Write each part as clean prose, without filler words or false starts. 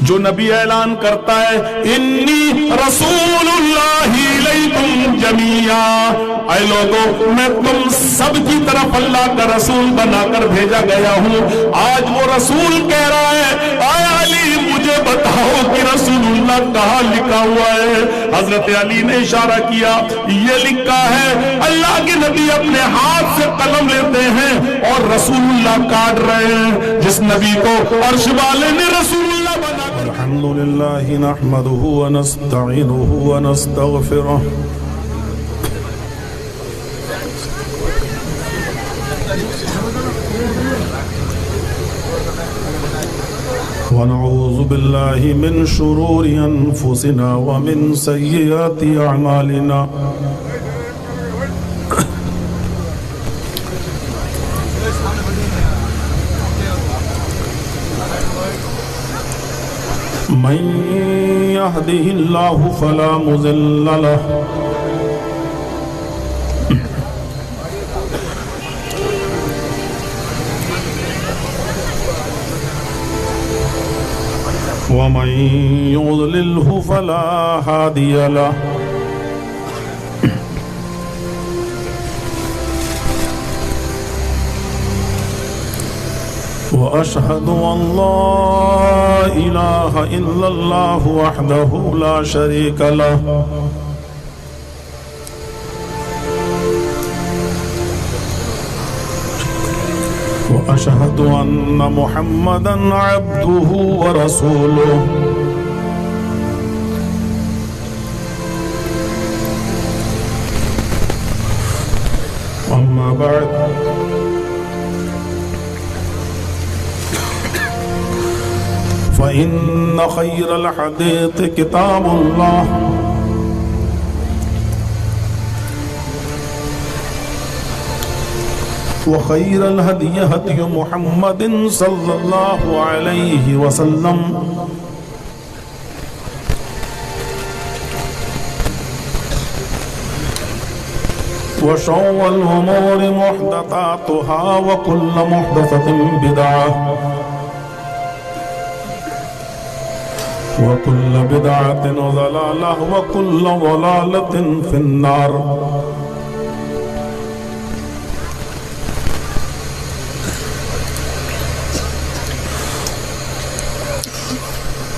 جو نبی اعلان کرتا ہے انی رسول اللہ الیکم جمیعا، اے لوگو میں تم سب کی طرف اللہ کا رسول بنا کر بھیجا گیا ہوں۔ آج وہ رسول کہہ رہا ہے اے علی مجھے بتاؤ کہ رسول اللہ کہاں لکھا ہوا ہے؟ حضرت علی نے اشارہ کیا یہ لکھا ہے، اللہ کے نبی اپنے ہاتھ سے قلم لیتے ہیں اور رسول اللہ کاٹ رہے ہیں، جس نبی کو عرش والے نے رسول اللہ بنا کر۔ الحمد للہ نحمده ونستعینه ونستغفره ونعوذ باللہ من شرور انفسنا ومن سیئات اعمالنا، من يهده الله فلا مضل له ومن يضلله فلا هادي له، وأشهد أن لا إله إلا الله وحده لا شريك له، وأشهد أن محمدا عبده ورسوله، أما بعد فإن خير الحديث كتاب الله، وخير الهدي هدي محمد صلى الله عليه وسلم، وشر الأمور محدثاتها وكل محدثة بدعة وكل بدعة ضلالة وكل ضلالة في النار۔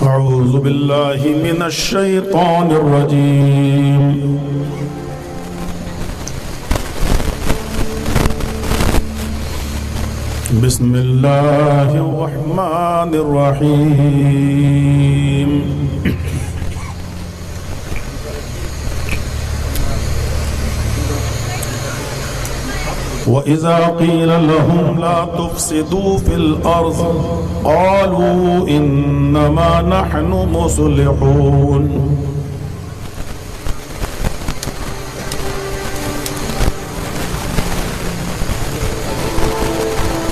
أعوذ بالله من الشيطان الرجيم، بسم الله الرحمن الرحيم۔ وَإِذَا قِيلَ لَهُمْ لَا تُفْسِدُوا فِي الْأَرْضِ قَالُوا إِنَّمَا نَحْنُ مُصْلِحُونَ۔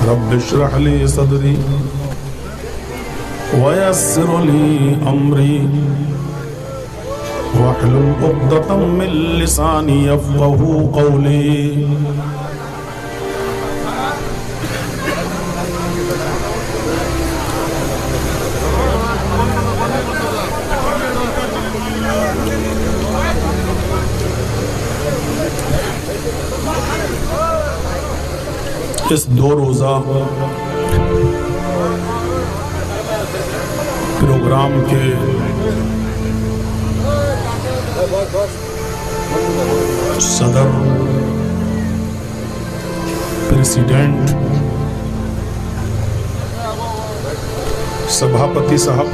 رب اشرح لي صدري ويسر لي أمري واحلل عقدة من لساني يفقهوا قولي۔ اس 2 روزہ پروگرام کے صدر پریزیڈنٹ سبھاپتی صاحب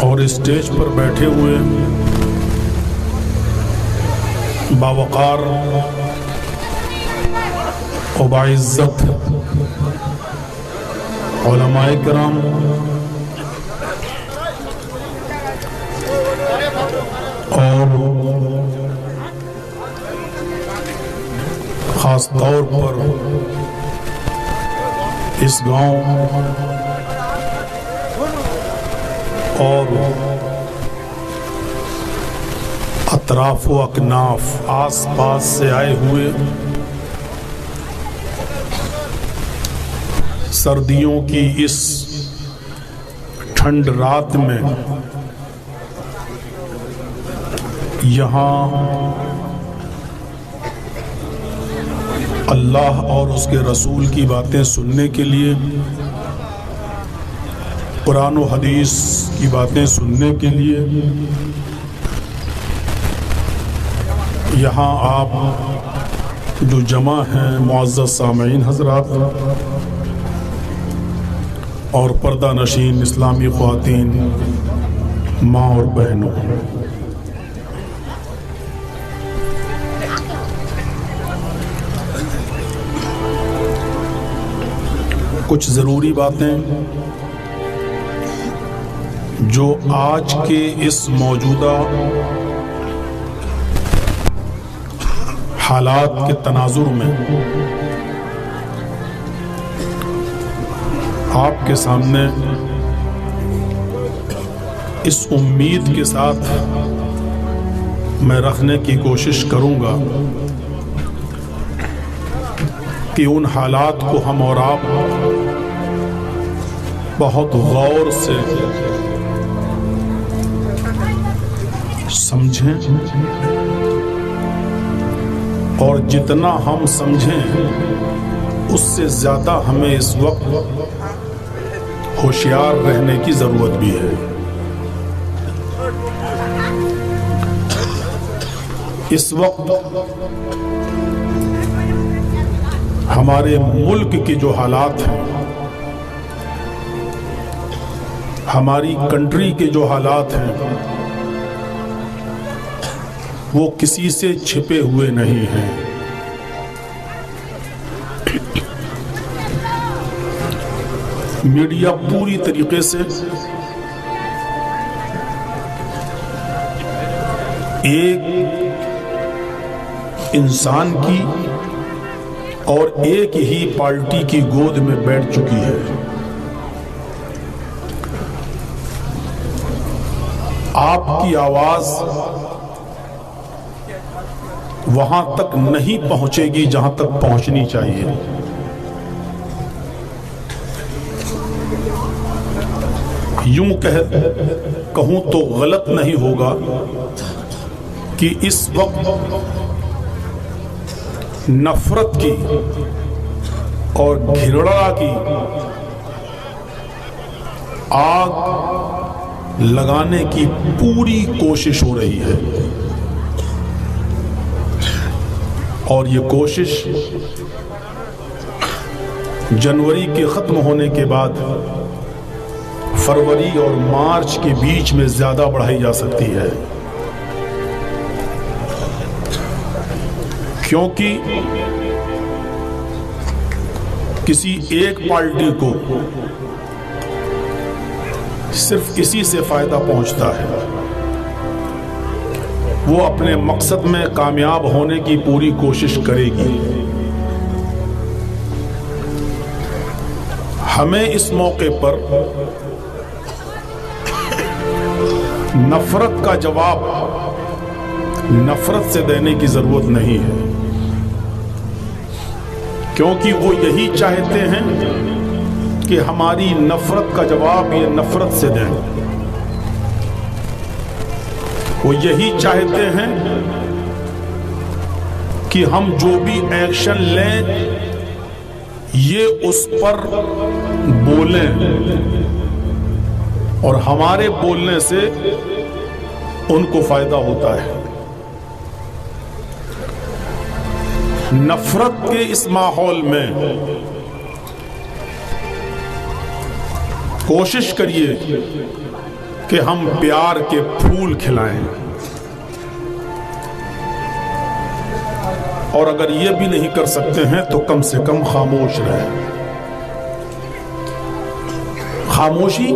اور اسٹیج پر بیٹھے ہوئے باوقار و باعزت علماء کرام، اور خاص طور پر اس گاؤں اور اطراف و اکناف آس پاس سے آئے ہوئے سردیوں کی اس ٹھنڈ رات میں یہاں اللہ اور اس کے رسول کی باتیں سننے کے لیے، قرآن و حدیث کی باتیں سننے کے لیے یہاں آپ جو جمع ہیں معزز سامعین حضرات اور پردہ نشین اسلامی خواتین، ماں اور بہنوں، کچھ ضروری باتیں جو آج کے اس موجودہ حالات کے تناظر میں آپ کے سامنے اس امید کے ساتھ میں رکھنے کی کوشش کروں گا کہ ان حالات کو ہم اور آپ بہت غور سے سمجھیں، اور جتنا ہم سمجھیں اس سے زیادہ ہمیں اس وقت ہوشیار رہنے کی ضرورت بھی ہے۔ اس وقت ہمارے ملک کے جو حالات ہیں، ہماری کنٹری کے جو حالات ہیں، وہ کسی سے چھپے ہوئے نہیں ہیں۔ میڈیا پوری طریقے سے ایک انسان کی اور ایک ہی پارٹی کی گود میں بیٹھ چکی ہے۔ آپ کی آواز وہاں تک نہیں پہنچے گی جہاں تک پہنچنی چاہیے۔ یوں کہوں تو غلط نہیں ہوگا کہ اس وقت نفرت کی اور گھرڑا کی آگ لگانے کی پوری کوشش ہو رہی ہے، اور یہ کوشش جنوری کے ختم ہونے کے بعد فروری اور مارچ کے بیچ میں زیادہ بڑھائی جا سکتی ہے، کیونکہ کسی ایک پارٹی کو صرف اسی سے فائدہ پہنچتا ہے، وہ اپنے مقصد میں کامیاب ہونے کی پوری کوشش کرے گی۔ ہمیں اس موقع پر نفرت کا جواب نفرت سے دینے کی ضرورت نہیں ہے، کیونکہ وہ یہی چاہتے ہیں کہ ہماری نفرت کا جواب یہ نفرت سے دیں۔ وہ یہی چاہتے ہیں کہ ہم جو بھی ایکشن لیں یہ اس پر بولیں، اور ہمارے بولنے سے ان کو فائدہ ہوتا ہے۔ نفرت کے اس ماحول میں کوشش کریے کہ ہم پیار کے پھول کھلائیں، اور اگر یہ بھی نہیں کر سکتے ہیں تو کم سے کم خاموش رہیں۔ خاموشی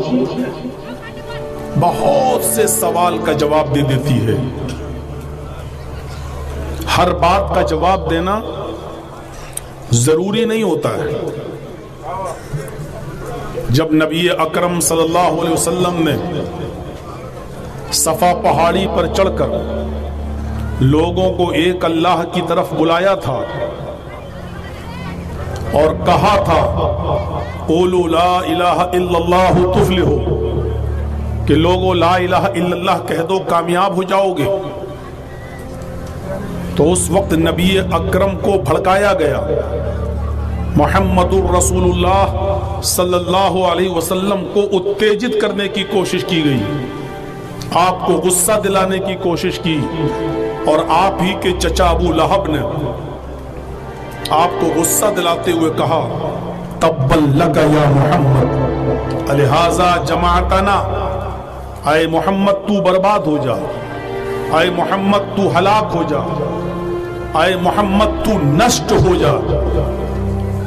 بہت سے سوال کا جواب دے دیتی ہے۔ ہر بات کا جواب دینا ضروری نہیں ہوتا ہے۔ جب نبی اکرم صلی اللہ علیہ وسلم نے صفا پہاڑی پر چڑھ کر لوگوں کو ایک اللہ کی طرف بلایا تھا، اور کہا تھا قولوا لا الہ الا اللہ تفلحوا، کہ لوگوں لا الہ الا اللہ کہہ دو کامیاب ہو جاؤ گے. تو اس وقت نبی اکرم کو بھڑکایا گیا، محمد الرسول اللہ صلی اللہ علیہ وسلم کو اتیجت کرنے کی کوشش کی گئی، آپ کو غصہ دلانے کی کوشش کی، اور آپ ہی کے چچا ابو لہب نے آپ کو غصہ دلاتے ہوئے کہا تبا لک یا محمد الہذا جماعتنا، اے محمد تو برباد ہو جا، اے محمد تو ہلاک ہو جا، اے محمد تو نشٹ ہو جا.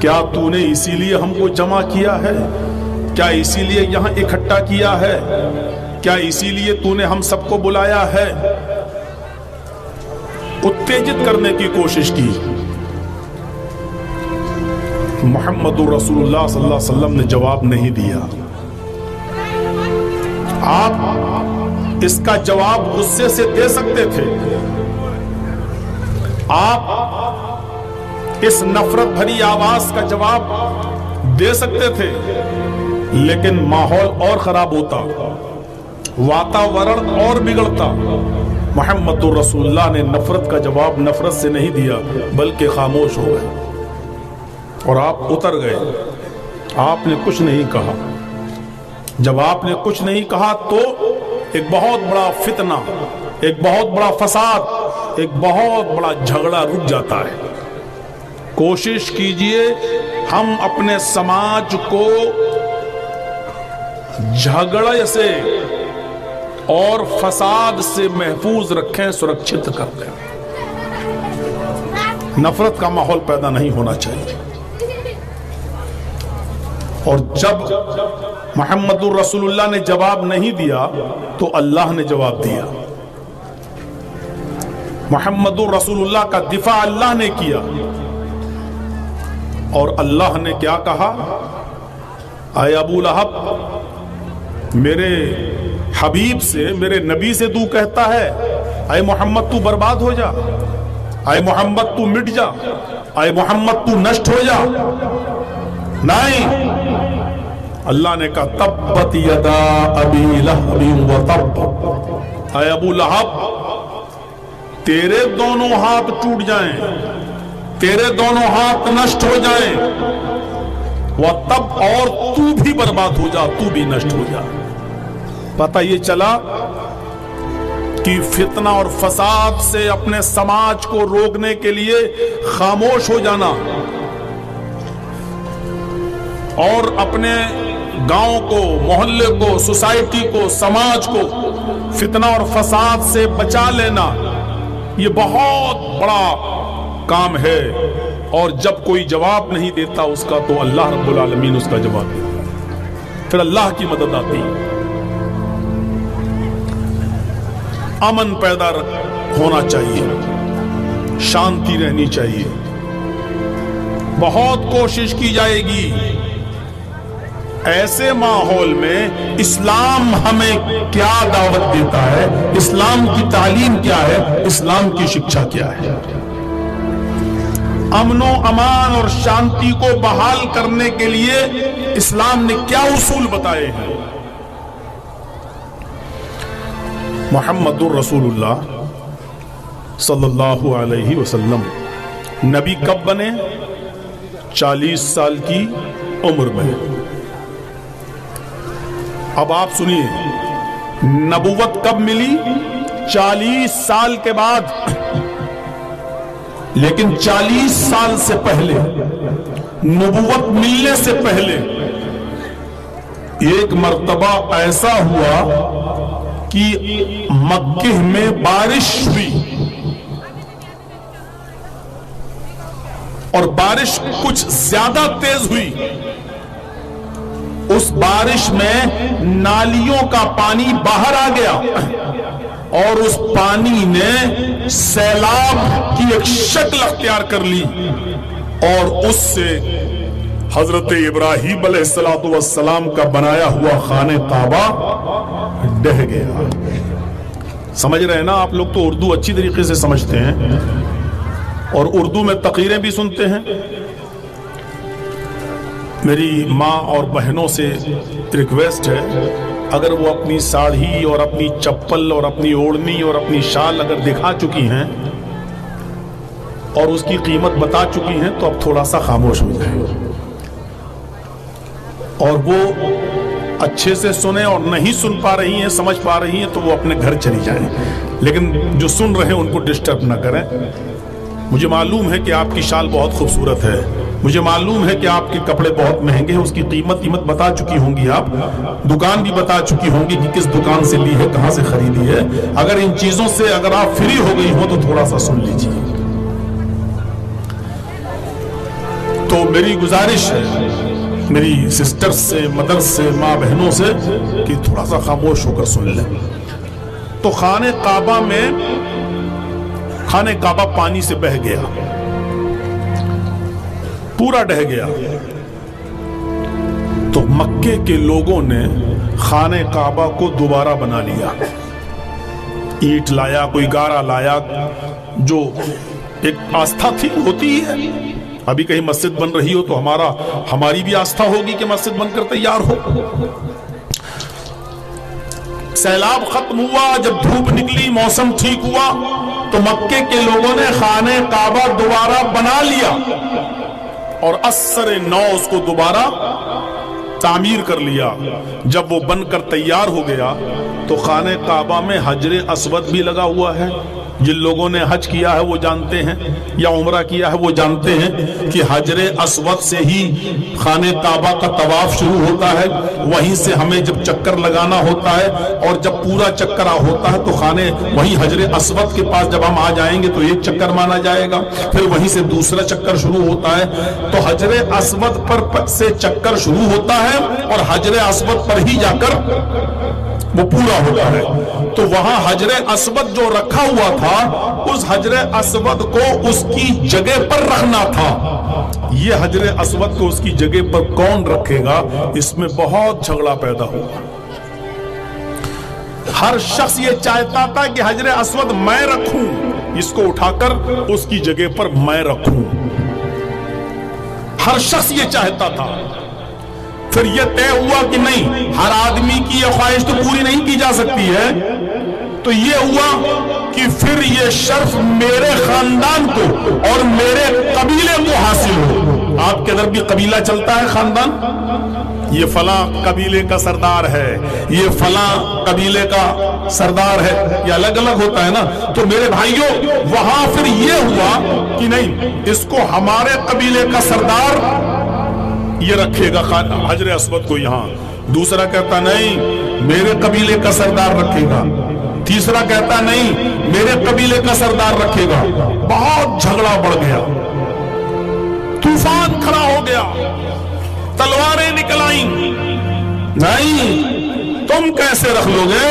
کیا تو نے اسی لیے ہم کو جمع کیا ہے؟ کیا اسی لیے یہاں اکٹھا کیا ہے؟ کیا اسی لیے تو نے ہم سب کو بلایا ہے؟ اتیجت کرنے کی کوشش کی. محمد رسول اللہ صلی اللہ علیہ وسلم نے جواب نہیں دیا. آپ اس کا جواب غصے سے دے سکتے تھے، آپ اس نفرت بھری آواز کا جواب دے سکتے تھے، لیکن ماحول اور خراب ہوتا، واتاورن اور بگڑتا. محمد رسول اللہ نے نفرت کا جواب نفرت سے نہیں دیا، بلکہ خاموش ہو گئے اور آپ اتر گئے. آپ نے کچھ نہیں کہا. جب آپ نے کچھ نہیں کہا تو ایک بہت بڑا فتنہ، ایک بہت بڑا فساد، ایک بہت بڑا جھگڑا رک جاتا ہے. کوشش کیجئے ہم اپنے سماج کو جھگڑے سے اور فساد سے محفوظ رکھیں، سرکشت کر دیں. نفرت کا ماحول پیدا نہیں ہونا چاہیے. اور جب محمد الرسول اللہ نے جواب نہیں دیا تو اللہ نے جواب دیا. محمد الرسول اللہ کا دفاع اللہ نے کیا، اور اللہ نے کیا کہا؟ اے ابو لہب، میرے حبیب سے، میرے نبی سے تو کہتا ہے اے محمد تو برباد ہو جا، اے محمد تو مٹ جا، اے محمد تو نشٹ ہو جا. نہیں، اللہ نے کہا تبت یدا ابی لہب وتب، اے ابو لہب تیرے دونوں ہاتھ ٹوٹ جائیں، تیرے دونوں ہاتھ نشٹ ہو جائیں، وتب اور تو بھی برباد ہو جا، تو بھی نشٹ ہو جا. پتہ یہ چلا کہ فتنہ اور فساد سے اپنے سماج کو روکنے کے لیے خاموش ہو جانا اور اپنے گاؤں کو، محلے کو، سوسائٹی کو، سماج کو فتنہ اور فساد سے بچا لینا، یہ بہت بڑا کام ہے. اور جب کوئی جواب نہیں دیتا اس کا تو اللہ رب العالمین اس کا جواب دیتا، پھر اللہ کی مدد آتی. امن پیدا ہونا چاہیے، شانتی رہنی چاہیے. بہت کوشش کی جائے گی. ایسے ماحول میں اسلام ہمیں کیا دعوت دیتا ہے، اسلام کی تعلیم کیا ہے، اسلام کی شکشا کیا ہے. امن و امان اور شانتی کو بحال کرنے کے لیے اسلام نے کیا اصول بتائے ہیں. محمد الرسول اللہ صلی اللہ علیہ وسلم نبی کب بنے؟ 40 سال کی عمر میں. اب آپ سنیے، نبوت کب ملی؟ 40 سال کے بعد. لیکن 40 سال سے پہلے، نبوت ملنے سے پہلے ایک مرتبہ ایسا ہوا کہ مکہ میں بارش ہوئی، اور بارش کچھ زیادہ تیز ہوئی. اس بارش میں نالیوں کا پانی باہر آ گیا اور اس پانی نے سیلاب کی ایک شکل اختیار کر لی، اور اس سے حضرت ابراہیم علیہ السلام کا بنایا ہوا خانہ کعبہ ڈہ گیا. سمجھ رہے ہیں نا آپ لوگ؟ تو اردو اچھی طریقے سے سمجھتے ہیں اور اردو میں تقریریں بھی سنتے ہیں. میری ماں اور بہنوں سے ریکویسٹ ہے، اگر وہ اپنی ساڑھی اور اپنی چپل اور اپنی اوڑھنی اور اپنی شال اگر دکھا چکی ہیں اور اس کی قیمت بتا چکی ہیں تو اب تھوڑا سا خاموش ہو جائیں، اور وہ اچھے سے سنیں، اور نہیں سن پا رہی ہیں، سمجھ پا رہی ہیں تو وہ اپنے گھر چلی جائیں، لیکن جو سن رہے ہیں ان کو ڈسٹرب نہ کریں۔ مجھے معلوم ہے کہ آپ کی شال بہت خوبصورت ہے، مجھے معلوم ہے کہ آپ کے کپڑے بہت مہنگے ہیں، اس کی قیمت بتا چکی ہوں گی، آپ دکان بھی بتا چکی ہوں گی کہ کس دکان سے لی ہے، کہاں سے خریدی ہے۔ اگر ان چیزوں سے اگر آپ فری ہو گئی ہو تو تھوڑا سا سن لیجیے۔ تو میری گزارش ہے میری سسٹر سے، مدر سے، ماں بہنوں سے کہ تھوڑا سا خاموش ہو کر سن لیں۔ تو خانہ کعبہ میں، خانہ کعبہ پانی سے بہہ گیا، پورا ڈہ گیا۔ تو مکے کے لوگوں نے خانہ کعبہ کو دوبارہ بنا لیا، اینٹ لایا، کوئی گارا لایا، جو ایک آستھا تھی ہوتی ہے۔ ابھی کہیں مسجد بن رہی ہو تو ہماری بھی آستھا ہوگی کہ مسجد بن کر تیار ہو۔ سیلاب ختم ہوا، جب دھوپ نکلی، موسم ٹھیک ہوا تو مکے کے لوگوں نے خانہ کعبہ دوبارہ بنا لیا اور اثر نو اس کو دوبارہ تعمیر کر لیا۔ جب وہ بن کر تیار ہو گیا تو خانہ کعبہ میں حجر اسود بھی لگا ہوا ہے۔ جن لوگوں نے حج کیا ہے وہ جانتے ہیں، یا عمرہ کیا ہے وہ جانتے ہیں کہ حجر اسود سے ہی خانہ کعبہ کا طواف شروع ہوتا ہے، وہیں سے ہمیں جب چکر لگانا ہوتا ہے، اور جب پورا چکر ہوتا ہے تو وہیں حجر اسود کے پاس جب ہم آ جائیں گے تو ایک چکر مانا جائے گا، پھر وہیں سے دوسرا چکر شروع ہوتا ہے۔ تو حجر اسود پر سے چکر شروع ہوتا ہے اور حجر اسود پر ہی جا کر وہ پورا ہوتا ہے۔ تو وہاں حجر اسود جو رکھا ہوا تھا، اس حجر اسود کو اس کی جگہ پر رکھنا تھا۔ یہ حجر اسود کو اس کی جگہ پر کون رکھے گا، اس میں بہت جھگڑا پیدا ہوا۔ ہر شخص یہ چاہتا تھا کہ حجر اسود میں رکھوں، اس کو اٹھا کر اس کی جگہ پر میں رکھوں، ہر شخص یہ چاہتا تھا۔ پھر یہ طے ہوا کہ نہیں، ہر آدمی کی یہ خواہش تو پوری نہیں کی جا سکتی ہے، تو یہ ہوا کہ پھر یہ شرف میرے خاندان کو اور میرے قبیلے کو حاصل ہو۔ آپ کے ادھر بھی قبیلہ چلتا ہے، خاندان، یہ فلاں قبیلے کا سردار ہے، یہ فلاں قبیلے کا سردار ہے، یہ الگ الگ ہوتا ہے نا۔ تو میرے بھائیوں، وہاں پھر یہ ہوا کہ نہیں، اس کو ہمارے قبیلے کا سردار یہ رکھے گا حجر اسود کو یہاں، دوسرا کہتا نہیں میرے قبیلے کا سردار رکھے گا، تیسرا کہتا نہیں میرے قبیلے کا سردار رکھے گا۔ بہت جھگڑا بڑھ گیا، طوفان کھڑا ہو گیا، تلواریں نکل آئیں، نہیں تم کیسے رکھ لو گے،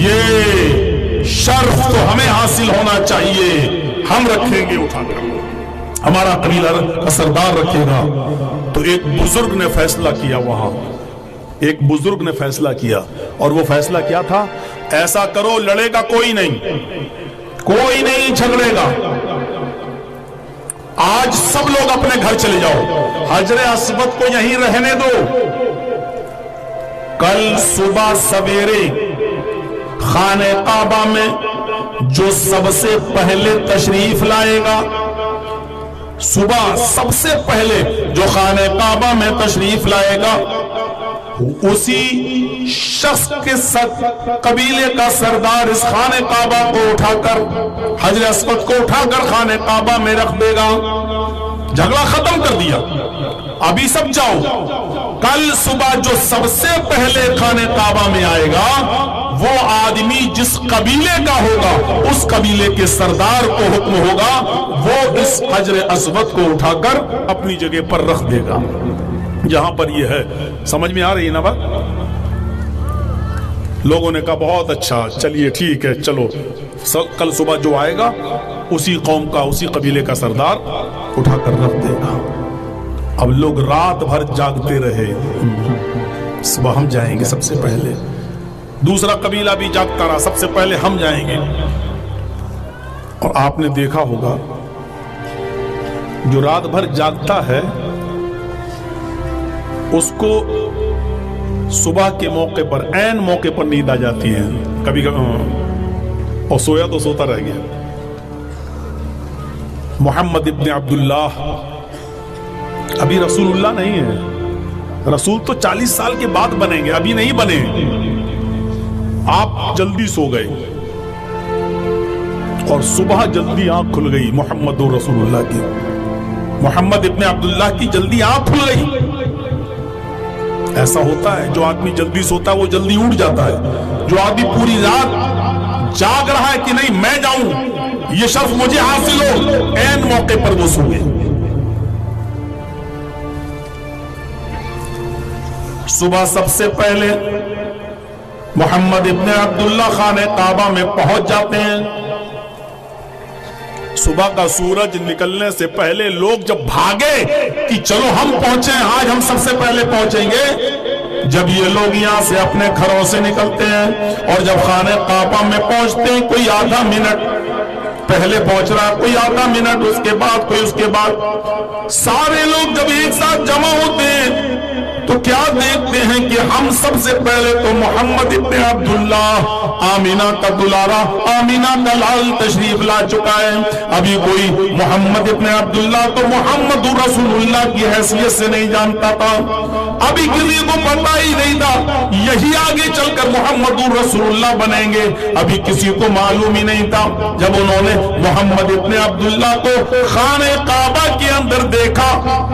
یہ شرف تو ہمیں حاصل ہونا چاہیے، ہم رکھیں گے اٹھا کر، ہمارا قبیلہ کا سردار رکھے گا۔ تو ایک بزرگ نے فیصلہ کیا، وہاں ایک بزرگ نے فیصلہ کیا، اور وہ فیصلہ کیا تھا، ایسا کرو، لڑے گا کوئی نہیں جھگڑے گا، آج سب لوگ اپنے گھر چلے جاؤ، حجر اسود کو یہیں رہنے دو، کل صبح سویرے خانہ کعبہ میں جو سب سے پہلے تشریف لائے گا، صبح سب سے پہلے جو خانہ کعبہ میں تشریف لائے گا، اسی شخص کے ساتھ قبیلے کا سردار اس خانہ کعبہ کو اٹھا کر، حجر اسود کو اٹھا کر خانہ کعبہ میں رکھ دے گا۔ جھگڑا ختم کر دیا، ابھی سب جاؤ، کل صبح جو سب سے پہلے خانہ کعبہ میں آئے گا، وہ آدمی جس قبیلے کا ہوگا، اس قبیلے کے سردار کو حکم ہوگا، وہ اس حجر اسود کو اٹھا کر اپنی جگہ پر رکھ دے گا، جہاں پر یہ ہے۔ سمجھ میں آ رہی ہے نا بات؟ لوگوں نے کہا بہت اچھا، چلیے ٹھیک ہے، چلو کل صبح جو آئے گا اسی قوم کا، اسی قبیلے کا سردار اٹھا کر رکھ دے گا۔ اب لوگ رات بھر جاگتے رہے، صبح ہم جائیں گے سب سے پہلے، دوسرا قبیلہ بھی جاگتا رہا، سب سے پہلے ہم جائیں گے۔ اور آپ نے دیکھا ہوگا جو رات بھر جاگتا ہے اس کو صبح کے موقع پر عین موقع پر نیند آ جاتی ہے کبھی کبھی، اور سویا تو سوتا رہ گیا۔ محمد ابن عبداللہ ابھی رسول اللہ نہیں ہے، رسول تو 40 سال کے بعد بنیں گے، ابھی نہیں بنے۔ آپ جلدی سو گئے اور صبح جلدی آنکھ کھل گئی محمد رسول اللہ کی، محمد ابن عبداللہ کی جلدی آنکھ کھل گئی۔ ایسا ہوتا ہے جو آدمی جلدی سوتا ہے وہ جلدی اٹھ جاتا ہے، جو آدمی پوری رات جاگ رہا ہے کہ نہیں میں جاؤں یہ شرف مجھے حاصل ہو، عین موقع پر وہ سو گئے۔ صبح سب سے پہلے محمد ابن عبداللہ خانہ کعبہ میں پہنچ جاتے ہیں۔ صبح کا سورج نکلنے سے پہلے لوگ جب بھاگے کہ چلو ہم پہنچے، آج ہم سب سے پہلے پہنچیں گے، جب یہ لوگ یہاں سے اپنے گھروں سے نکلتے ہیں اور جب خانہ کعبہ میں پہنچتے ہیں، کوئی آدھا منٹ پہلے پہنچ رہا ہے، کوئی آدھا منٹ اس کے بعد، کوئی اس کے بعد، سارے لوگ جب ایک ساتھ جمع ہوتے ہیں تو کیا دیکھتے ہیں کہ ہم سب سے پہلے تو محمد ابن عبداللہ آمینہ کا دلارا، آمینہ کا لال تشریف لا چکا ہے۔ ابھی کوئی محمد ابن عبداللہ تو محمد رسول اللہ کی حیثیت سے نہیں جانتا تھا، ابھی کسی کو پتہ ہی نہیں تھا یہی آگے چل کر محمد رسول اللہ بنیں گے، ابھی کسی کو معلوم ہی نہیں تھا۔ جب انہوں نے محمد ابن عبداللہ کو خانہ کعبہ کے اندر دیکھا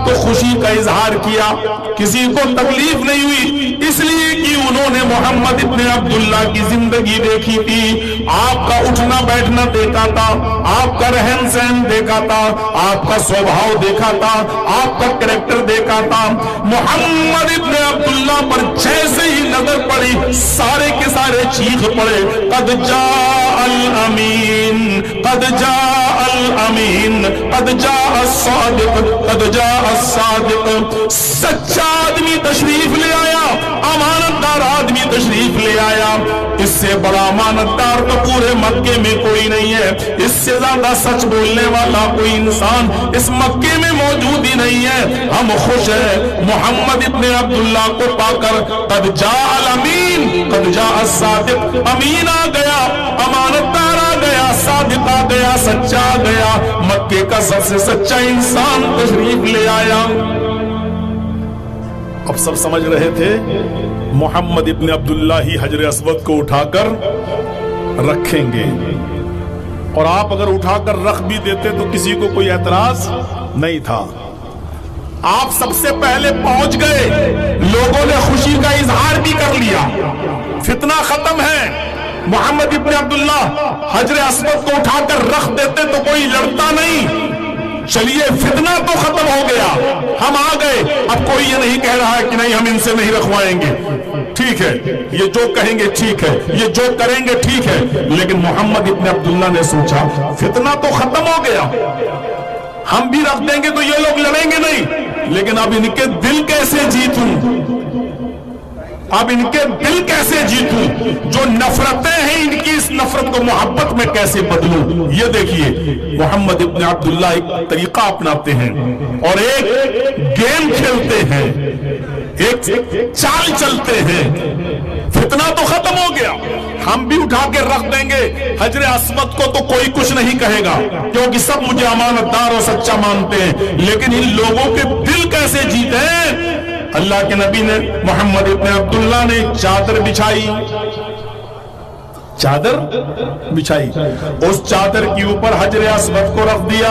تو خوشی کا اظہار کیا، کسی کو تکلیف نہیں ہوئی، اس لیے کہ انہوں نے محمد ابن عبداللہ کی زندگی دیکھی تھی، آپ کا اٹھنا بیٹھنا دیکھا تھا، آپ کا رہن سہن دیکھا تھا، آپ کا سوبھاؤ دیکھا تھا، آپ کا کریکٹر دیکھا تھا۔ محمد ابن عبداللہ پر جیسے ہی نظر پڑی سارے کے سارے چیخ پڑے، قد جاء الامین، قد جاء الامین، قد جاء الصادق، قد جاء الصادق، سچا آدمی تشریف لے آیا، امانت دار آدمی تشریف لے آیا۔ اس سے بڑا امانت دار تو پورے مکے میں کوئی نہیں ہے، اس سے زیادہ سچ بولنے والا کوئی انسان اس مکے میں موجود ہی نہیں ہے۔ ہم خوش ہیں محمد ابن عبداللہ کو پا کر، قد جاء الامین، قد جاء الصادق، امین آ گیا، امانت دار آ گیا، صادق آ گیا، سچا آ گیا، مکے کا سب سے سچا انسان تشریف لے آیا۔ اب سب سمجھ رہے تھے محمد ابن عبداللہ ہی حجر اسود کو اٹھا کر رکھیں گے، اور آپ اگر اٹھا کر رکھ بھی دیتے تو کسی کو کوئی اعتراض نہیں تھا۔ آپ سب سے پہلے پہنچ گئے، لوگوں نے خوشی کا اظہار بھی کر لیا، فتنہ ختم ہے۔ محمد ابن عبداللہ حجر اسود کو اٹھا کر رکھ دیتے تو کوئی لڑتا نہیں، چلیے فتنہ تو ختم ہو گیا، ہم آ گئے، اب کوئی یہ نہیں کہہ رہا ہے کہ نہیں ہم ان سے نہیں رکھوائیں گے، ٹھیک ہے یہ جو کہیں گے ٹھیک ہے، یہ جو کریں گے ٹھیک ہے۔ لیکن محمد ابن عبداللہ نے سوچا فتنہ تو ختم ہو گیا، ہم بھی رکھ دیں گے تو یہ لوگ لڑیں گے نہیں، لیکن اب ان کے دل کیسے جیتوں، اب ان کے دل کیسے جیتوں، جو نفرتیں ہیں ان کی اس نفرت کو محبت میں کیسے بدلوں۔ یہ دیکھیے محمد ابن عبداللہ ایک طریقہ اپناتے ہیں اور ایک گیم کھیلتے ہیں، ایک چال چلتے ہیں۔ فتنہ تو ختم ہو گیا، ہم بھی اٹھا کے رکھ دیں گے حجر اسود کو تو کوئی کچھ نہیں کہے گا کیونکہ سب مجھے امانت دار اور سچا مانتے ہیں، لیکن ان لوگوں کے دل کیسے جیتے ہیں۔ اللہ کے نبی نے، محمد ابن عبداللہ نے چادر بچھائی، چادر بچھائی، اس چادر کے اوپر حجر اسود کو رکھ دیا،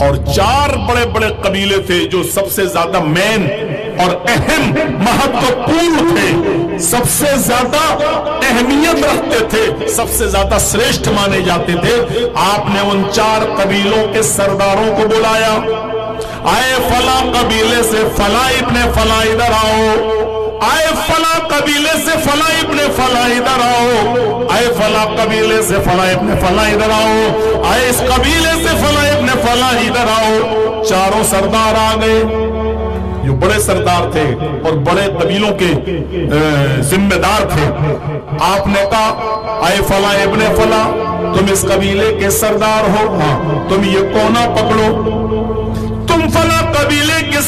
اور 4 بڑے بڑے قبیلے تھے جو سب سے زیادہ مین اور اہم مہتوپورن تھے، سب سے زیادہ اہمیت رکھتے تھے، سب سے زیادہ سریشٹھ مانے جاتے تھے۔ آپ نے ان 4 قبیلوں کے سرداروں کو بلایا، آئے فلاں قبیلے سے فلاں ابن فلاں ادھر آؤ، آئے فلاں قبیلے سے فلاں ابن فلاں ادھر آؤ، آئے فلاں قبیلے سے فلاں ابن فلاں ادھر آؤ، آئے اس قبیلے سے فلاں ابن فلاں ادھر آؤ۔ چاروں سردار آ گئے جو بڑے سردار تھے اور بڑے قبیلوں کے ذمہ دار تھے۔ آپ نے کہا آئے فلاں ابن فلاں، تم اس قبیلے کے سردار ہو، تم یہ کونا پکڑو، تم فلاں قبیلے کے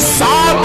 7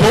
2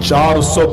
400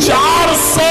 400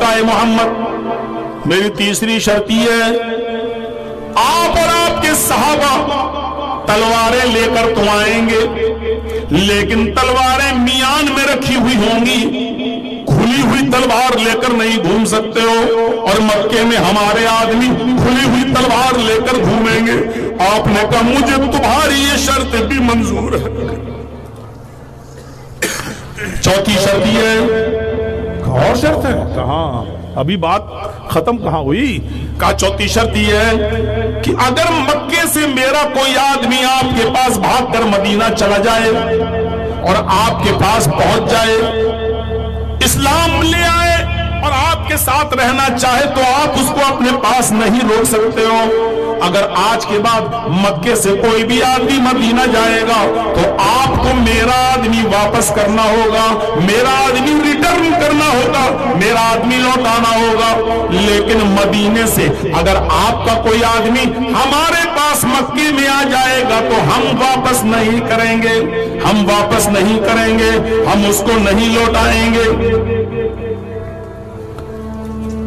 کہا اے محمد میری تیسری شرط یہ ہے آپ اور آپ کے صحابہ تلواریں لے کر تو آئیں گے لیکن تلواریں میان میں رکھی ہوئی ہوں گی، کھلی ہوئی تلوار لے کر نہیں گھوم سکتے ہو، اور مکے میں ہمارے آدمی کھلی ہوئی تلوار لے کر گھومیں گے۔ آپ نے کہا مجھے تمہاری یہ شرط بھی منظور ہے۔ چوتھی شرط یہ ہے، اور شرط ہے کہاں ابھی بات ختم کہاں ہوئی؟ کا چوتھی شرط یہ ہے کہ اگر مکے سے میرا کوئی آدمی آپ کے پاس بھاگ کر مدینہ چلا جائے اور آپ کے پاس پہنچ جائے، اسلام لے آئے اور آپ کے ساتھ رہنا چاہے تو آپ اس کو اپنے پاس نہیں روک سکتے ہو۔ اگر آج کے بعد مکے سے کوئی بھی آدمی مدینہ جائے گا تو آپ کو میرا آدمی واپس کرنا ہوگا، میرا آدمی ریٹرن کرنا ہوگا، میرا آدمی لوٹانا ہوگا۔ لیکن مدینے سے اگر آپ کا کوئی آدمی ہمارے پاس مکے میں آ جائے گا تو ہم واپس نہیں کریں گے، ہم واپس نہیں کریں گے، ہم اس کو نہیں لوٹائیں گے۔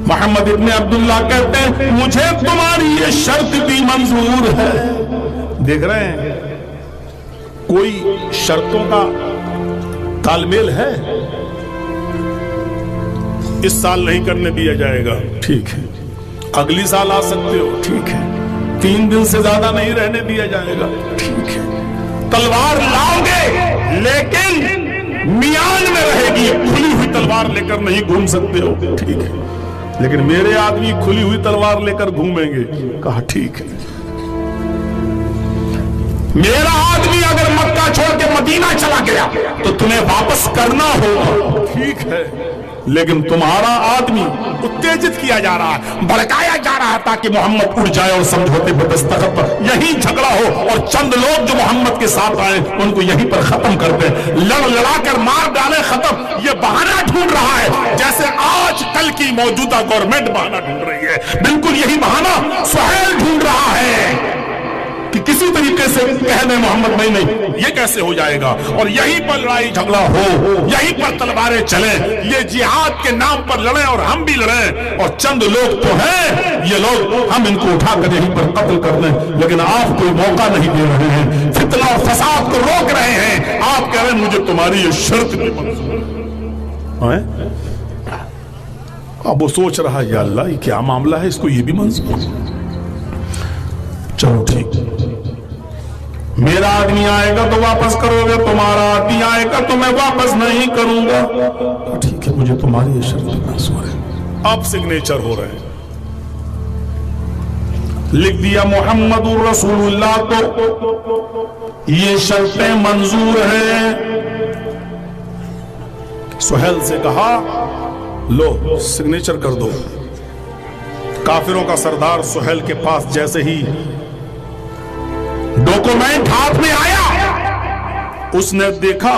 محمد ابن عبداللہ کہتے ہیں مجھے تمہاری یہ شرط بھی منظور ہے۔ دیکھ رہے ہیں کوئی شرطوں کا تال میل ہے؟ اس سال نہیں کرنے دیا جائے گا، ٹھیک ہے، اگلی سال آ سکتے ہو، ٹھیک ہے، 3 دن سے زیادہ نہیں رہنے دیا جائے گا، ٹھیک ہے، تلوار لاؤ گے لیکن میان میں رہے گی، کھلی ہوئی تلوار لے کر نہیں گھوم سکتے ہو، ٹھیک ہے، لیکن میرے آدمی کھلی ہوئی تلوار لے کر گھومیں گے۔ کہا ٹھیک ہے، میرا آدمی اگر مکہ چھوڑ کے مدینہ چلا گیا تو تمہیں واپس کرنا ہوگا، ٹھیک ہے، لیکن تمہارا آدمی اتےجت کیا جا رہا ہے، بھڑکایا جا رہا ہے تاکہ محمد اڑ جائے اور سمجھوتے پر دستخط پر یہیں جھگڑا ہو اور چند لوگ جو محمد کے ساتھ آئے ان کو یہیں پر ختم کر دیں، لڑا کر مار ڈالے، ختم۔ یہ بہانہ ڈھونڈ رہا ہے جیسے آج کل کی موجودہ گورنمنٹ بہانہ ڈھونڈ رہی ہے، بالکل یہی بہانہ سہیل ڈھونڈ رہا ہے کہ کسی طریقے سے کہہ دیں محمد نہیں یہ کیسے ہو جائے گا، اور یہیں پر لڑائی جھگڑا ہو، یہیں پر تلواریں چلیں، یہ جہاد کے نام پر لڑیں اور ہم بھی لڑیں، اور چند لوگ تو ہیں یہ لوگ ہم ان کو اٹھا کر یہیں پر قتل کر دیں، لیکن آپ کوئی موقع نہیں دے رہے ہیں، فتنہ اور فساد کو روک رہے ہیں۔ آپ کہہ رہے ہیں مجھے تمہاری یہ شرط بھی منظور ہے۔ اب وہ سوچ رہا ہے یا اللہ یہ کیا معاملہ ہے، اس کو یہ بھی منظور، چلو ٹھیک، میرا آدمی آئے گا تو واپس کرو گے، تمہارا آدمی آئے گا تو میں واپس نہیں کروں گا، ٹھیک ہے، مجھے تمہاری یہ شرط منظور ہے۔ اب سگنیچر ہو رہے ہیں، لکھ دیا محمد رسول اللہ کو یہ شرطیں منظور ہیں۔ سہیل سے کہا لو سگنیچر کر دو۔ کافروں کا سردار سہیل کے پاس جیسے ہی ڈاکومنٹ ہاتھ میں آیا، اس نے دیکھا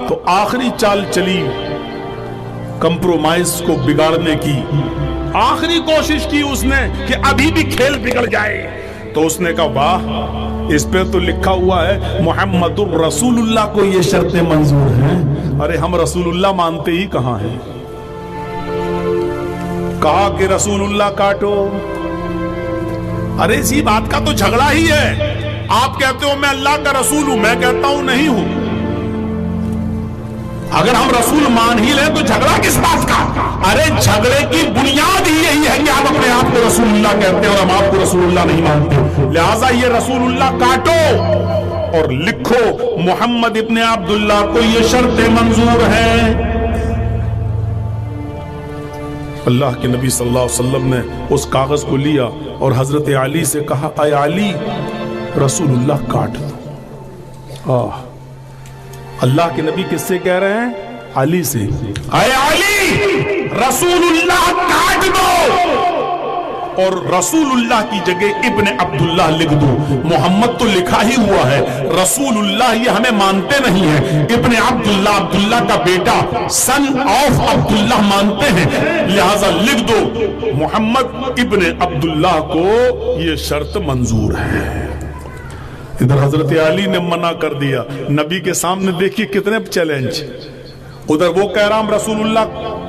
تو آخری چال چلی، کمپرومائز کو بگاڑنے کی آخری کوشش کی اس نے کہ ابھی بھی کھیل بگڑ جائے، تو اس نے کہا واہ، اس پہ تو لکھا ہوا ہے محمد الرسول اللہ کو یہ شرطیں منظور ہیں۔ ارے ہم رسول اللہ مانتے ہی کہاں ہیں؟ کہا کہ رسول اللہ کاٹو۔ ارے اسی بات کا تو جھگڑا ہی ہے، آپ کہتے ہو میں اللہ کا رسول ہوں، میں کہتا ہوں نہیں ہوں۔ اگر ہم رسول مان ہی لیں تو جھگڑا کس بات کا؟ ارے جھگڑے کی بنیاد ہی یہی ہے کہ آپ اپنے آپ کو رسول اللہ کہتے ہیں اور ہم آپ کو رسول اللہ نہیں مانتے، لہٰذا یہ رسول اللہ کاٹو اور لکھو محمد ابن عبداللہ کو یہ شرطیں منظور ہیں۔ اللہ کے نبی صلی اللہ علیہ وسلم نے اس کاغذ کو لیا اور حضرت علی سے کہا اے علی رسول اللہ کاٹ دو۔ اللہ کے نبی کس سے کہہ رہے ہیں؟ علی سے، اے علی رسول اللہ کاٹ دو، اور رسول اللہ کی جگہ ابن عبداللہ لکھ دو۔ محمد تو لکھا ہی ہوا ہے، رسول اللہ یہ ہمیں مانتے نہیں ہیں، ابن عبداللہ عبداللہ کا بیٹا سن آف عبداللہ مانتے ہیں، لہذا لکھ دو محمد ابن عبداللہ کو یہ شرط منظور ہے۔ ادھر حضرت علی نے منع کر دیا، نبی کے سامنے دیکھیے کتنے چیلنج، ادھر وہ کہہ رہا ہم رسولullah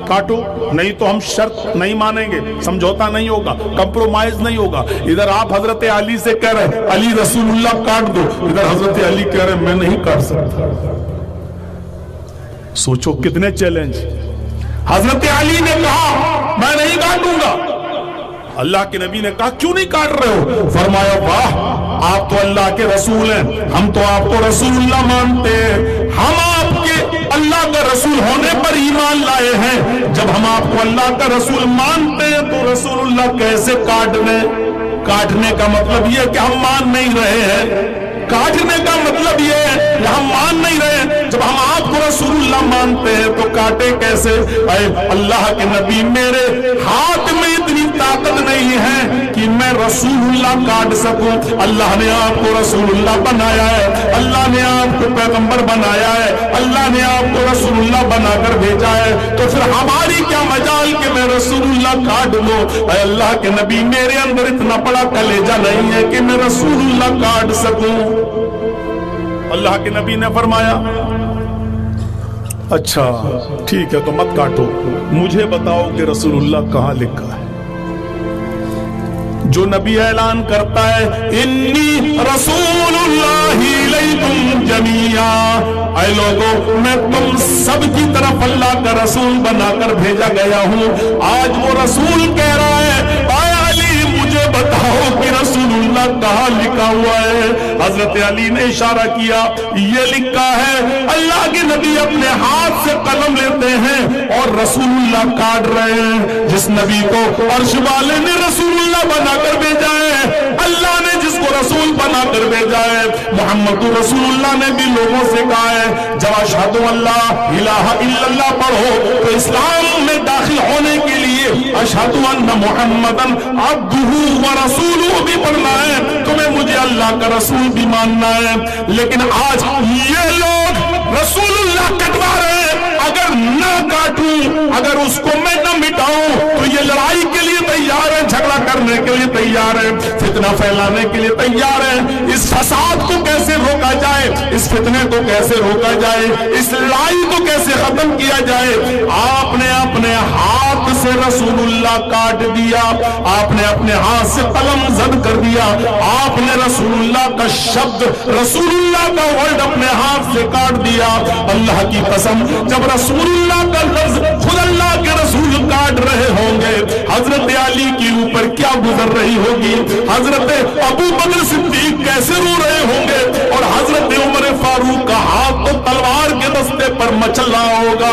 کاٹو نہیں تو ہم شرط نہیں مانیں گے, سمجھوتا نہیں ہوگا, کمپرومائز نہیں ہوگا. ادھر آپ حضرت علی سے کہہ رہے علی رسولullah کاٹ دو, ادھر حضرت علی کہہ رہے میں نہیں کاٹ سکتا. سوچو کتنے چیلنج. حضرت علی نے کہا میں نہیں کاٹوں گا. اللہ کے نبی نے کہا کیوں نہیں کاٹ رہے ہو؟ فرمایا واہ آپ تو اللہ کے رسول ہیں, ہم تو آپ کو رسول اللہ مانتے ہیں, ہم آپ کے اللہ کا رسول ہونے پر ایمان لائے ہیں. جب ہم آپ کو اللہ کا رسول مانتے ہیں تو رسول اللہ کیسے کاٹنے کا مطلب یہ کہ ہم مان نہیں رہے ہیں. کاٹنے کا مطلب یہ ہے کہ ہم مان نہیں رہے. جب ہم آپ کو رسول اللہ مانتے ہیں تو کاٹے کیسے؟ اے اللہ کے نبی میرے ہاتھ میں اتنی طاقت نہیں ہے کہ میں رسول اللہ کاٹ سکوں. اللہ نے آپ کو رسول اللہ بنایا ہے, اللہ نے آپ کو پیغمبر بنایا ہے, اللہ نے آپ کو رسول اللہ بنا کر بھیجا ہے, تو پھر ہماری کیا مجال کہ میں رسول اللہ کاٹ لوں. اے اللہ کے نبی میرے اندر اتنا بڑا کلیجہ نہیں ہے کہ میں رسول اللہ کاٹ سکوں. اللہ کے نبی نے فرمایا اچھا ٹھیک ہے تو مت کاٹو, مجھے بتاؤ کہ رسول اللہ کہاں لکھا ہے. جو نبی اعلان کرتا ہے انی رسول اللہ الیکم جمیعا, اے لوگوں میں تم سب کی طرف اللہ کا رسول بنا کر بھیجا گیا ہوں. آج وہ رسول کہہ رہا ہے اے علی مجھے بتاؤ کہ رسول اللہ کہاں لکھا ہوا ہے. حضرت علی نے اشارہ کیا یہ لکھا ہے. اللہ کے نبی اپنے ہاتھ سے قلم لیتے ہیں اور رسول اللہ کاٹ رہے ہیں. جس نبی کو عرش والے نے رسول اللہ بنا کر بھیجا ہے, اللہ نے جس کو رسول بنا کر بھیجا ہے, محمد رسول اللہ نے بھی لوگوں سے کہا ہے جب اشہد اللہ الہ الا اللہ پڑھو تو اسلام میں داخل ہونے کے لیے اشہد ان محمدن عبدہ ورسولہ بھی پڑھنا ہے, تمہیں مجھے اللہ کا رسول بھی ماننا ہے. لیکن آج یہ لوگ رسول اللہ کٹوا رہے ہیں. اگر نہ کاٹوں, اگر اس کو میں نہ مٹاؤں تو یہ لڑائی کے لیے تیار ہے, جھگڑا کرنے کے لیے تیار ہے, فتنہ پھیلانے کے لیے تیار ہے. اس فساد کو کیسے روکا جائے, اس فتنے کو کیسے روکا جائے, اس لڑائی کو کیسے ختم کیا جائے. آپ نے اپنے ہاتھ سے رسول اللہ کاٹ دیا, آپ نے اپنے ہاتھ سے قلم زد کر دیا, آپ نے رسول اللہ کا شبد, رسول اللہ کا ورڈ اپنے ہاتھ سے کاٹ دیا. اللہ کی قسم جب رسول اللہ کا لفظ خود اللہ کے رسول کاٹ رہے ہوں گے, حضرت علی کے اوپر کیا گزر رہی ہوگی, حضرت ابو بکر صدیق کیسے رو رہے ہوں گے, اور حضرت عمر فاروق کا ہاتھ تو تلوار کے دستے پر مچل رہا ہوگا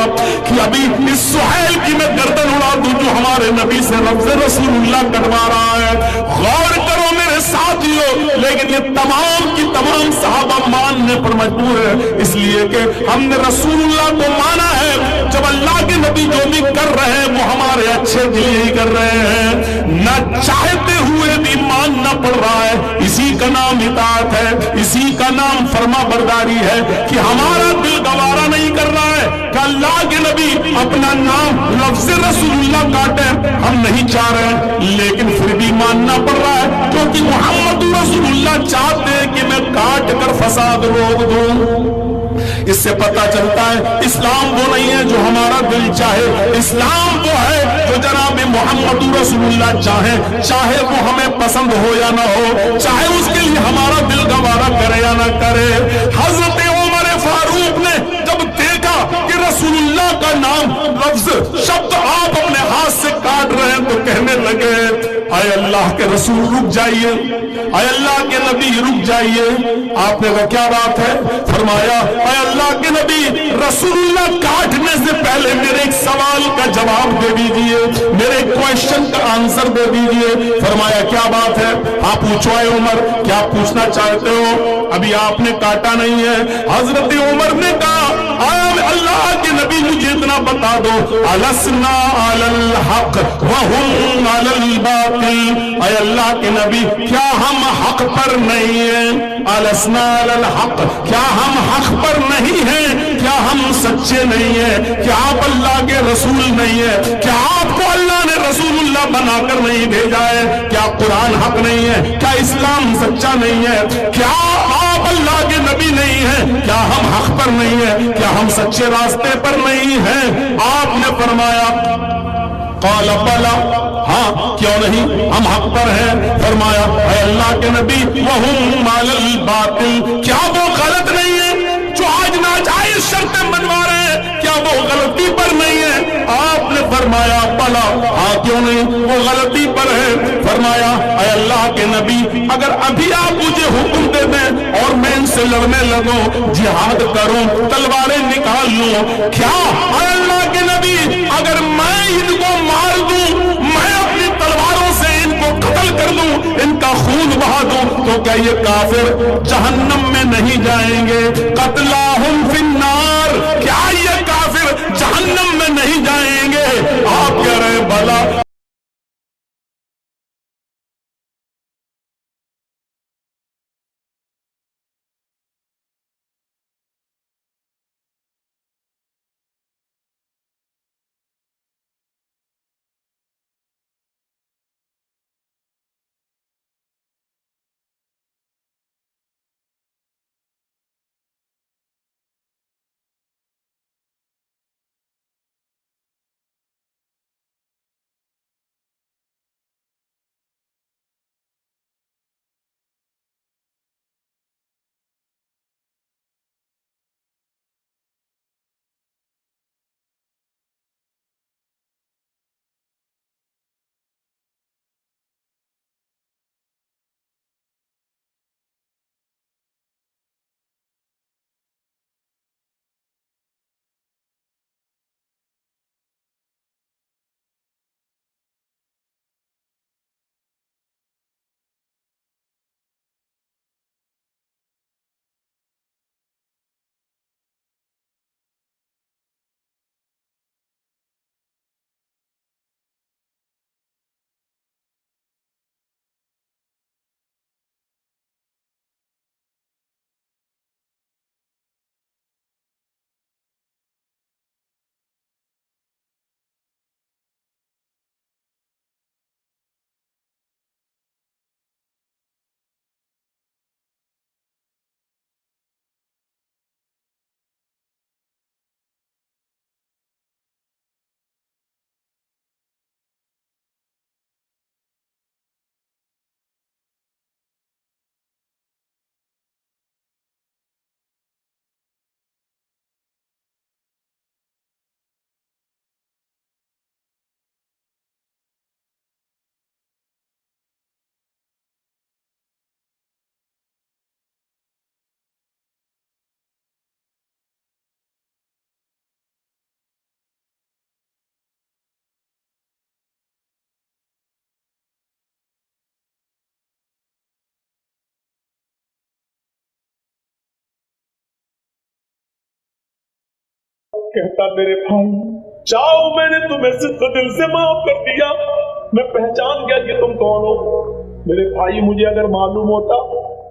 کہ ابھی اس سہیل کی میں گردن اڑا دوں جو ہمارے نبی سے لفظ رسول اللہ کٹوا رہا ہے. غور کرو میرے ساتھیوں, لیکن یہ تمام کی تمام صحابہ ماننے پر مجبور ہے, اس لیے کہ ہم نے رسول اللہ کو مانا ہے. جب اللہ کے نبی جو بھی کر رہے ہیں وہ ہمارے اچھے کے لیے ہی کر رہے ہیں, نہ چاہتے ہوئے بھی ماننا پڑ رہا ہے. اسی کا نام اطاعت ہے, اسی کا نام فرما برداری ہے کہ ہمارا دل گوارا نہیں کر رہا ہے کہ اللہ کے نبی اپنا نام لفظ رسول اللہ کاٹے, ہم نہیں چاہ رہے, لیکن پھر بھی ماننا پڑ رہا ہے کیونکہ محمد رسول اللہ چاہتے ہیں کہ میں کاٹ کر فساد روک دوں. اس سے پتہ چلتا ہے اسلام وہ نہیں ہے جو ہمارا دل چاہے, اسلام وہ ہے جو جناب محمد رسول اللہ چاہے وہ ہمیں پسند ہو یا نہ ہو, چاہے اس کے لیے ہمارا دل گوارا کرے یا نہ کرے. حضرت عمر فاروق نے جب دیکھا کہ رسول اللہ کا نام لفظ شبد آپ اپنے ہاتھ سے کاٹ رہے ہیں تو کہنے لگے اے اللہ کے رسول رک جائیے, اے اللہ کے نبی رک جائیے. آپ نے کہا کیا بات ہے؟ فرمایا اے اللہ کے نبی رسول اللہ کاٹنے سے پہلے میرے ایک سوال کا جواب دے دیجئے, میرے کوئسچن کا آنسر دے دیجئے. فرمایا کیا بات ہے؟ آپ پوچھو اے عمر, کیا پوچھنا چاہتے ہو؟ ابھی آپ نے کاٹا نہیں ہے. حضرت عمر نے کہا اللہ کے نبی مجھے اتنا بتا دو, السنا علی الحق وہم علی الباطل, اے اللہ کے نبی کیا ہم حق پر نہیں ہیں؟ السنا علی الحق, کیا ہم حق پر نہیں ہیں؟ کیا ہم سچے نہیں ہیں؟ کیا آپ اللہ کے رسول نہیں ہیں؟ کیا آپ کو اللہ نے رسول اللہ بنا کر نہیں بھیجا ہے؟ کیا قرآن حق نہیں ہے؟ کیا اسلام سچا نہیں ہے؟ کیا آپ اللہ کے نبی نہیں ہیں؟ کیا ہم حق پر نہیں ہیں؟ کیا ہم سچے راستے پر نہیں ہیں؟ آپ نے فرمایا قال بلا، ہاں کیوں نہیں، ہم حق پر ہیں۔ فرمایا اے اللہ کے نبی وہم علی الباطل، کیا وہ غلط نہیں ہے جو آج ناجائز شرطیں منوا رہے ہیں؟ کیا وہ غلطی پر نہیں ہے؟ آپ نے فرمایا بلا، ہاں کیوں نہیں، وہ غلطی پر ہے۔ فرمایا اے اللہ کے نبی اگر ابھی آپ مجھے حکم دے دیں اور میں ان سے لڑنے لگوں، جہاد کروں، تلواریں نکال لوں، کیا اے اللہ کے نبی اگر میں ان کو مار دوں، میں اپنی تلواروں سے ان کو قتل کر دوں، ان کا خون بہا دوں، تو کیا یہ کافر جہنم میں نہیں جائیں گے؟ قتلاہم فی النار، کیا یہ کافر جہنم میں نہیں جائیں گے؟ آپ کہہ رہے بلا۔ کہتا میرے بھائی جاؤ، میں نے تمہیں صدق دل سے معاف کر دیا، میں پہچان گیا کہ تم کون ہو۔ میرے بھائی مجھے اگر معلوم ہوتا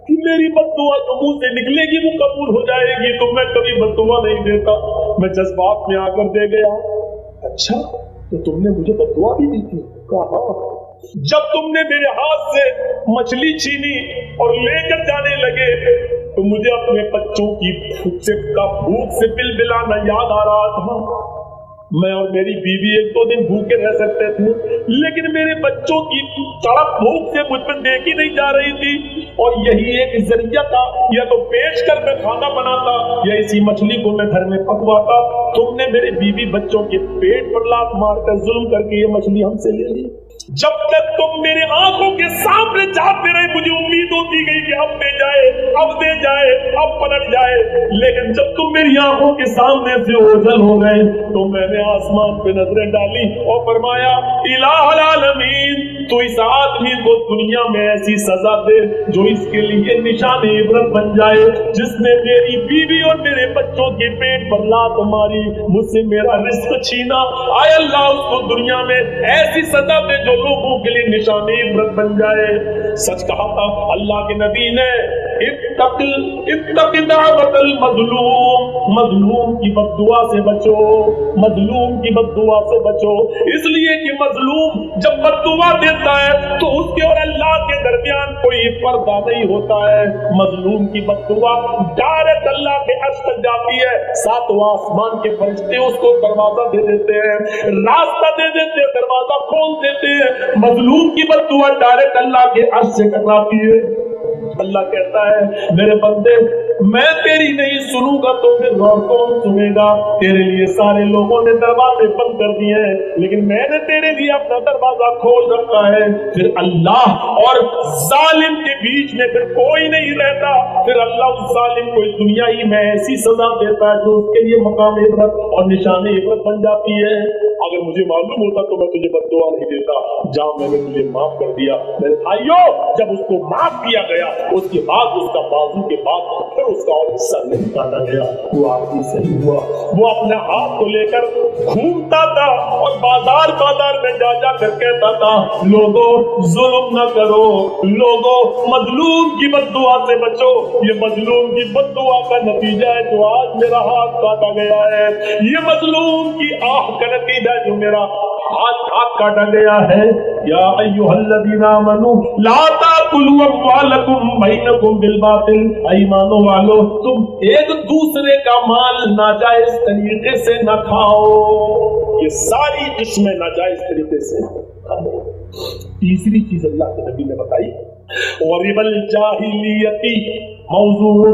کہ میری بددعا جو منہ سے نکلے گی وہ قبول ہو جائے گی تو میں کبھی بددعا نہیں دیتا، میں جذبات میں آ کر دے گیا۔ اچھا تو تم نے مجھے بددعا بھی دی تھی؟ کہا جب تم نے میرے ہاتھ سے مچھلی چھینی اور لے کر جانے لگے تو مجھے اپنے بچوں کی بھوک سے بلبلانا یاد آ رہا تھا۔ میں اور میری بیوی ایک دو دن بھوکے رہ سکتے تھے، لیکن میرے بچوں کی تڑپ بھوک سے مجھ پر دیکھی نہیں جا رہی تھی، اور یہی ایک ذریعہ تھا، یا تو بیچ کر میں کھانا بناتا یا اسی مچھلی کو میں گھر میں پکواتا۔ تم نے میرے بیوی بچوں کے پیٹ پر لات مار کر ظلم کر کے یہ مچھلی ہم سے لے لی۔ جب تک تم میری آنکھوں کے سامنے جاتے رہے مجھے امید ہوتی گئی کہ اب دے جائے، اب دے جائے، اب پلٹ جائے، لیکن جب تم میری آنکھوں کے سامنے سے اوجھل ہو گئے تو میں نے آسمان پہ نظریں ڈالی اور فرمایا الہ العالمین تو اس آدمی کو دنیا میں ایسی سزا دے جو اس کے لیے نشان عبرت بن جائے، جس نے میری بیوی اور میرے بچوں کے پیٹ پر لات ماری، مجھ سے میرا رزق چھینا، آئے اللہ اس کو دنیا میں ایسی سزا دے جو لوگوں کے لیے نشان عبرت بن جائے۔ سچ کہا تھا اللہ کے نبی نے اتق دعوت المظلوم، مظلوم کی بد دعا سے بچو، مظلوم کی بد دعا سے بچو، اس لیے کہ مظلوم جب بد دعا دیتا ہے تو اس کے اور اللہ کے درمیان کوئی پردہ نہیں ہوتا ہے۔ مظلوم کی بد دعا ڈائریکٹ اللہ کے عرش تک جاتی ہے، ساتواں آسمان کے فرشتے اس کو دروازہ دے دیتے ہیں، راستہ دے دیتے ہیں، دروازہ کھول دیتے ہیں۔ مظلوم کی بد دعا ڈائریکٹ اللہ کے عرش سے ٹکراتی ہے۔ اللہ کہتا ہے میرے بندے میں تیری نہیں سنوں گا تو پھر اور کون سنے گا؟ تیرے لیے سارے لوگوں نے دروازے بند کر دیے ہیں لیکن میں نے تیرے لیے اپنا دروازہ کھول رکھا ہے۔ پھر اللہ اور ظالم کے بیچ میں پھر کوئی نہیں رہتا، پھر اللہ اس ظالم کو اس دنیا ہی میں ایسی سزا دیتا ہے جو اس کے لیے مقام عبرت اور نشان عبرت بن جاتی ہے۔ اگر مجھے معلوم ہوتا تو میں تجھے بد دعا نہیں دیتا، جہاں میں نے تجھے معاف کر دیا۔ میرے بھائیو، جب اس کو معاف کیا گیا اس کے بعد اس کا بازو کے بعد پھر اس کا اور حصہ نہیں کاٹا گیا، وہ آدمی صحیح ہوا۔ وہ اپنے ہاتھ کو لے کر گھومتا تھا اور بازار بازار میں جا جا کر کہتا تھا لوگوں ظلم نہ کرو، لوگوں مظلوم کی بد دعا سے بچو۔ یہ مظلوم کی بد دعا کا نتیجہ ہے جو آج میرا ہاتھ کاٹا گیا ہے، یہ مظلوم کی آہ کا نتیجہ ہے جو میرا ہاتھ کاٹا گیا ہے۔ یا ایھا الذین آمنوا لا تاکلوا اموالکم بینکم بالباطل، ایمانوں والو تم ایک دوسرے کا مال ناجائز طریقے سے نہ کھاؤ۔ یہ ساری قسمیں ناجائز طریقے سے کھاؤ۔ تیسری چیز اللہ کے نبی نے بتائی وَرِبَ الْجَاهِلِيَّةِ موضوع،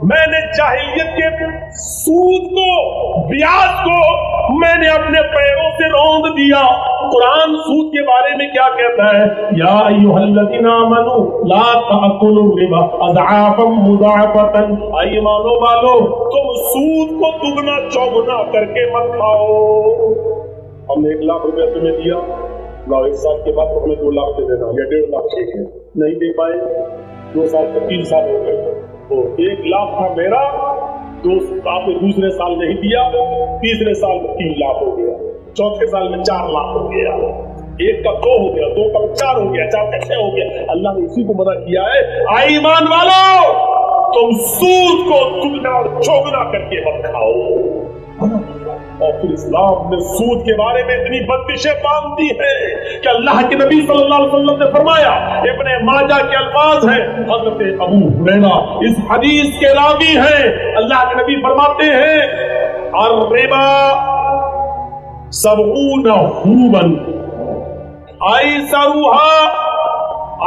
میں نے جاہلیت کے سود کو، بیاج کو میں نے اپنے پیروں سے روند دیا۔ قرآن سود کے بارے میں کیا کہتا ہے؟ یا ایھا الذین آمنوا لا تأکلوا الربا اضعافا مضاعفة، ایمانوں والو تم سود کو دگنا چوگنا کر کے مت کھاؤ۔ ہم نے 1 لاکھ روپے تمہیں دیا، لاؤ 1 سال کے بعد تمہیں 2 لاکھ دے دینا یا 1.5 لاکھ ہے، نہیں دے پائے 2 سال سے 3 سال ہو گئے تو 1 لاکھ تھا میرا، آپ نے دوسرے سال نہیں دیا، تیسرے سال میں 3 لاکھ ہو گیا، چوتھے سال میں 4 لاکھ ہو گیا، 1 کا 2 ہو گیا، 2 کا 4 ہو گیا، 4 کا 6 ہو گیا۔ اللہ نے اسی کو منع کیا ہے اے ایمان والو تم سود کو دگنا اور چوگنا کر کے مت کھاؤ۔ اور پھر اسلام نے سود کے بارے میں اتنی بندشیں باندھ دی ہیں کہ اللہ کے نبی صلی اللہ علیہ وسلم نے فرمایا، ابن ماجہ کے الفاظ ہیں، حضرت ابو ہریرہ اس حدیث کے راوی ہیں، اللہ کے نبی فرماتے ہیں الربا 70 حوبا ایسرها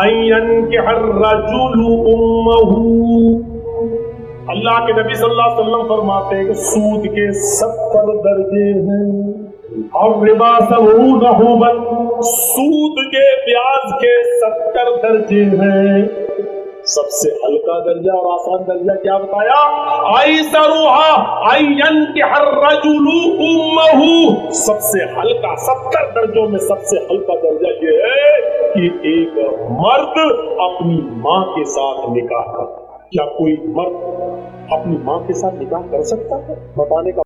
ان ينكح الرجل امه۔ اللہ کے نبی صلی اللہ علیہ وسلم فرماتے ہیں کہ سود کے 70 درجے ہیں اور ربا 70 حوبا، سود کے بیاج کے 70 درجے ہیں۔ سب سے ہلکا درجہ اور آسان درجہ کیا بتایا؟ ایسرها ان ينكح الرجل امه، سب سے ہلکا 70 درجوں میں سب سے ہلکا درجہ یہ ہے کہ ایک مرد اپنی ماں کے ساتھ نکاح کرتا ہے۔ کیا کوئی مرد اپنی ماں کے ساتھ نکاح کر سکتا ہے؟ بتانے کا